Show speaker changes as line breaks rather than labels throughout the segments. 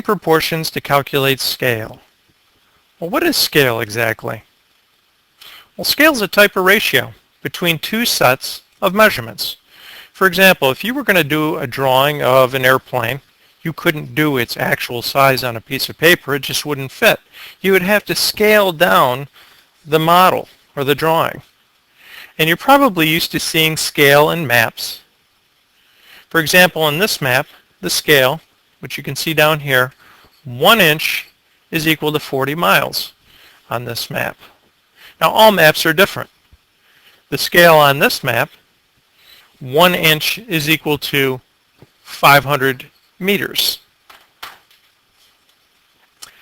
Proportions to calculate scale. Well, what is scale exactly? Well, scale is a type of ratio between two sets of measurements. For example, if you were going to do a drawing of an airplane, you couldn't do its actual size on a piece of paper. It just wouldn't fit. You would have to scale down the model or the drawing. And you're probably used to seeing scale in maps. For example, in this map, the scale, which you can see down here, 1 inch is equal to 40 miles on this map. Now all maps are different. The scale on this map, 1 inch is equal to 500 meters.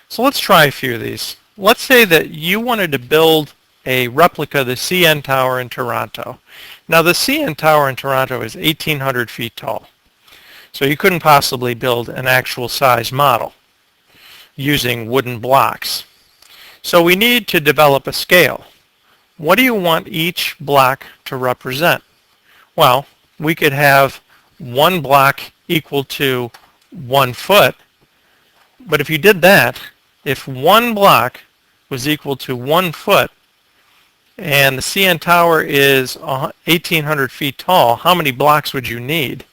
So let's try a few of these. Let's say that you wanted to build a replica of the CN Tower in Toronto. Now the CN Tower in Toronto is 1,800 feet tall. So you couldn't possibly build an actual size model using wooden blocks. So we need to develop a scale. What do you want each block to represent? Well, we could have one block equal to 1 foot, but if you did that, if one block was equal to 1 foot, and the CN Tower is 1,800 feet tall, how many blocks would you need?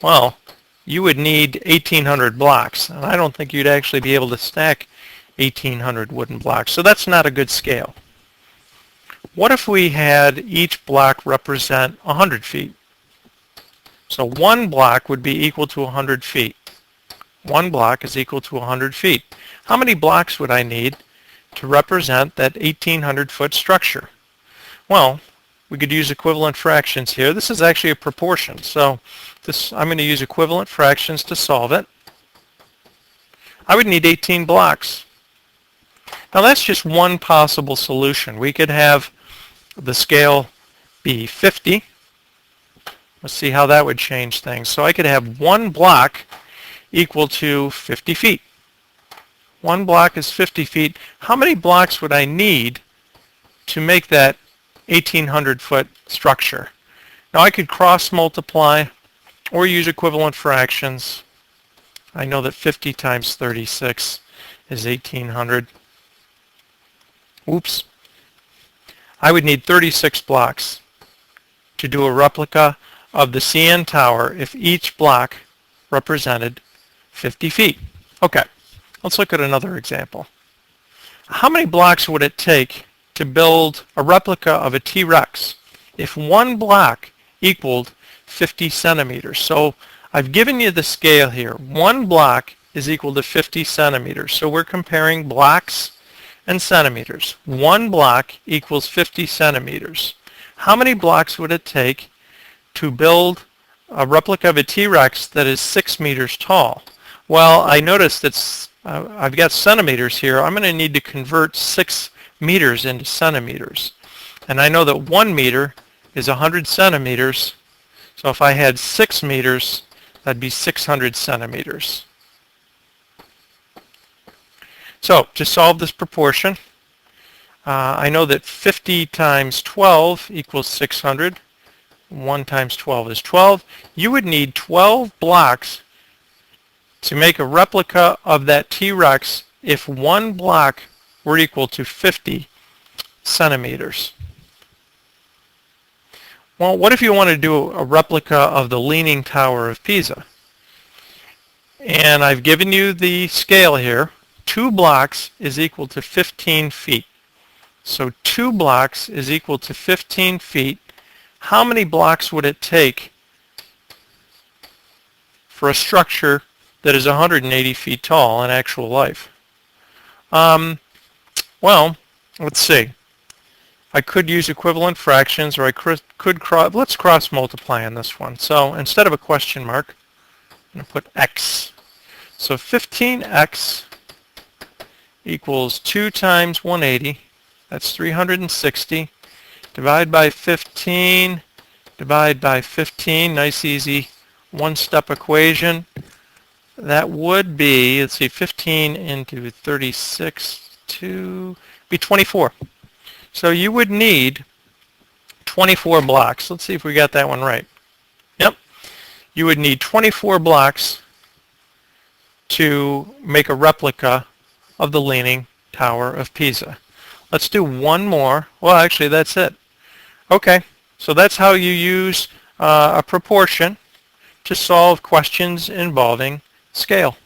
Well, you would need 1,800 blocks, and I don't think you'd actually be able to stack 1,800 wooden blocks, so that's not a good scale. What if we had each block represent 100 feet? So one block would be equal to 100 feet. One block is equal to 100 feet. How many blocks would I need to represent that 1,800 foot structure? Well, we could use equivalent fractions here. This is actually a proportion, so I'm going to use equivalent fractions to solve it. I would need 18 blocks. Now that's just one possible solution. We could have the scale be 50. Let's see how that would change things. So I could have one block equal to 50 feet. One block is 50 feet. How many blocks would I need to make that 1,800 foot structure? Now I could cross multiply or use equivalent fractions. I know that 50 times 36 is 1,800. Oops. I would need 36 blocks to do a replica of the CN Tower if each block represented 50 feet. Okay, let's look at another example. How many blocks would it take to build a replica of a T-Rex if one block equaled 50 centimeters? So I've given you the scale here. One block is equal to 50 centimeters. So we're comparing blocks and centimeters. One block equals 50 centimeters. How many blocks would it take to build a replica of a T-Rex that is 6 meters tall? Well, I noticed that I've got centimeters here. I'm going to need to convert 6 meters into centimeters. And I know that 1 meter is 100 centimeters. So if I had 6 meters, that'd be 600 centimeters. So to solve this proportion, I know that 50 times 12 equals 600. 1 times 12 is 12. You would need 12 blocks to make a replica of that T-Rex if one block were equal to 50 centimeters. Well, what if you want to do a replica of the Leaning Tower of Pisa? And I've given you the scale here. 2 blocks is equal to 15 feet. So 2 blocks is equal to 15 feet. How many blocks would it take for a structure that is 180 feet tall in actual life? Well, let's see. I could use equivalent fractions, or I could let's cross multiply on this one. So instead of a question mark, I'm going to put x. So 15x equals 2 times 180. That's 360. Divide by 15. Divide by 15. Nice, easy one-step equation. That would be, let's see, 15 into 36 to be 24. So you would need 24 blocks. Let's see if we got that one right. Yep. You would need 24 blocks to make a replica of the Leaning Tower of Pisa. Let's do one more. Well, actually, that's it. Okay, so that's how you use a proportion to solve questions involving scale.